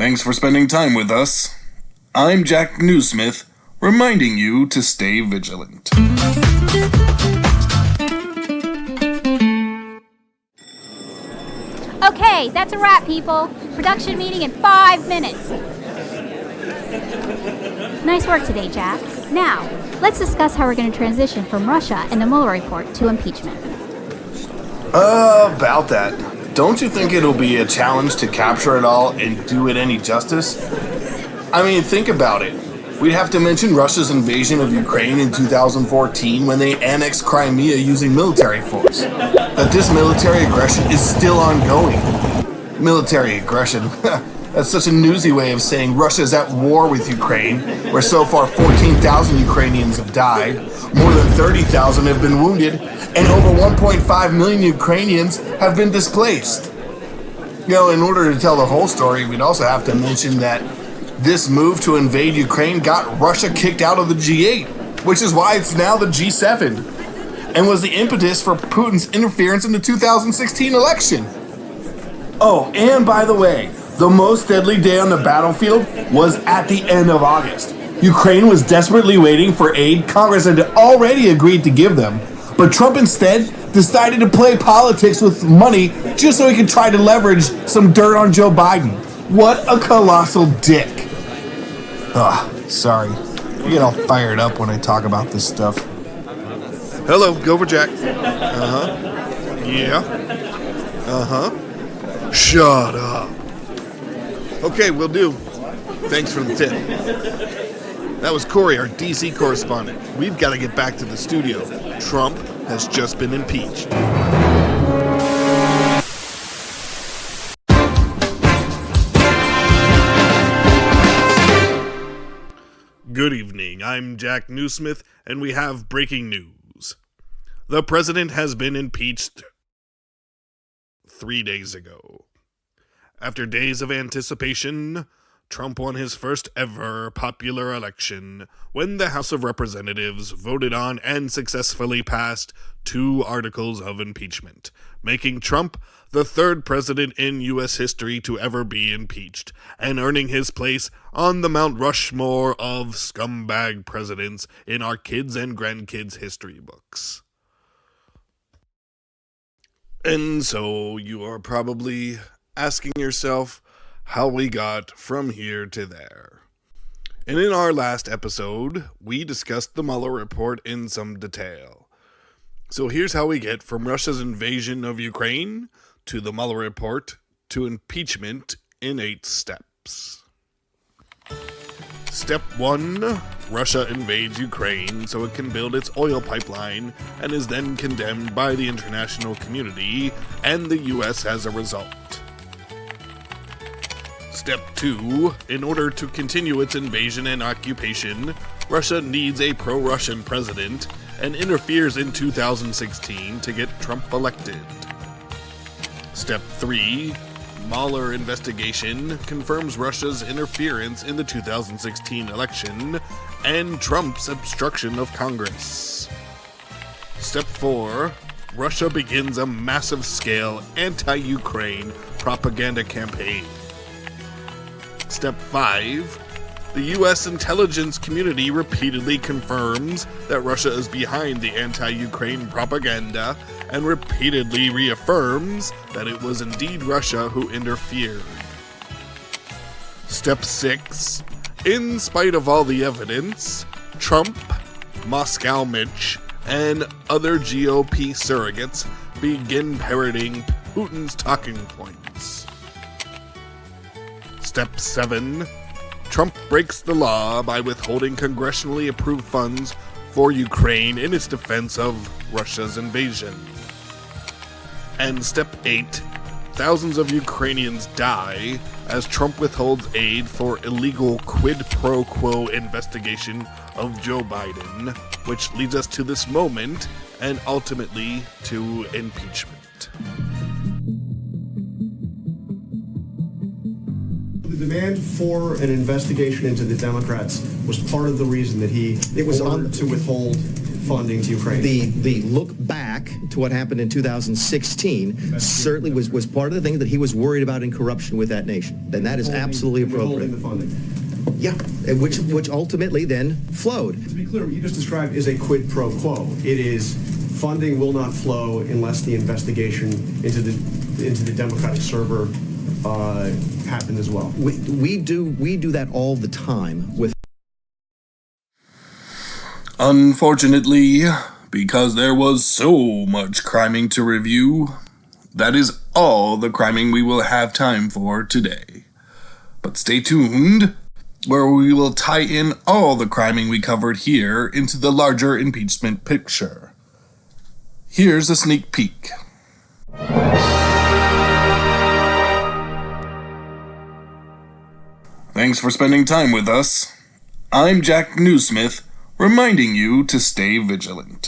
Thanks for spending time with us. I'm Jack Newsmith, reminding you to stay vigilant. Okay, that's a wrap, people. Production meeting in 5 minutes. Nice work today, Jack. Now, let's discuss how we're going to transition from Russia and the Mueller report to impeachment. About that. Don't you think it'll be a challenge to capture it all and do it any justice? I mean, think about it. We'd have to mention Russia's invasion of Ukraine in 2014 when they annexed Crimea using military force. That this military aggression is still ongoing. Military aggression. That's such a newsy way of saying Russia's at war with Ukraine, where so far 14,000 Ukrainians have died, more than 30,000 have been wounded, and over 1.5 million Ukrainians have been displaced. You know, in order to tell the whole story, we'd also have to mention that this move to invade Ukraine got Russia kicked out of the G8, which is why it's now the G7, and was the impetus for Putin's interference in the 2016 election. Oh, and by the way, the most deadly day on the battlefield was at the end of August. Ukraine was desperately waiting for aid Congress had already agreed to give them, but Trump instead decided to play politics with money just so he could try to leverage some dirt on Joe Biden. What a colossal dick. Sorry. I get all fired up when I talk about this stuff. Hello, go for Jack. Yeah. Shut up. Okay, will do. Thanks for the tip. That was Corey, our DC correspondent. We've got to get back to the studio. Trump has just been impeached. Good evening, I'm Jack Newsmith, and we have breaking news. The president has been impeached 3 days ago. After days of anticipation, Trump won his first ever popular election when the House of Representatives voted on and successfully passed 2 articles of impeachment, making Trump the 3rd president in U.S. history to ever be impeached, and earning his place on the Mount Rushmore of scumbag presidents in our kids' and grandkids' history books. And so you are probably asking yourself how we got from here to there. And in our last episode, we discussed the Mueller report in some detail. So here's how we get from Russia's invasion of Ukraine to the Mueller report to impeachment in 8 steps. Step 1. Russia invades Ukraine so it can build its oil pipeline and is then condemned by the international community and the U.S. as a result. Step 2. In order to continue its invasion and occupation, Russia needs a pro-Russian president and interferes in 2016 to get Trump elected. Step 3. Mueller investigation confirms Russia's interference in the 2016 election and Trump's obstruction of Congress. Step 4. Russia begins a massive-scale anti-Ukraine propaganda campaign. Step 5. The U.S. intelligence community repeatedly confirms that Russia is behind the anti-Ukraine propaganda and repeatedly reaffirms that it was indeed Russia who interfered. Step 6. In spite of all the evidence, Trump, Moscow Mitch, and other GOP surrogates begin parroting Putin's talking points. Step 7. Trump breaks the law by withholding congressionally approved funds for Ukraine in its defense of Russia's invasion. And Step 8. Thousands of Ukrainians die as Trump withholds aid for illegal quid pro quo investigation of Joe Biden, which leads us to this moment and ultimately to impeachment. The demand for an investigation into the Democrats was part of the reason that he ordered to withhold funding to Ukraine. The look back to what happened in 2016 certainly was part of the thing that he was worried about in corruption with that nation. And that is absolutely appropriate. The funding. Yeah, which ultimately then flowed. To be clear, what you just described is a quid pro quo. It is funding will not flow unless the investigation into the Democratic server happened as well. We do that all the time with. Unfortunately, because there was so much criming to review, that is all the criming we will have time for today. But stay tuned, where we will tie in all the criming we covered here into the larger impeachment picture. Here's a sneak peek. Thanks for spending time with us. I'm Jack Newsmith, reminding you to stay vigilant.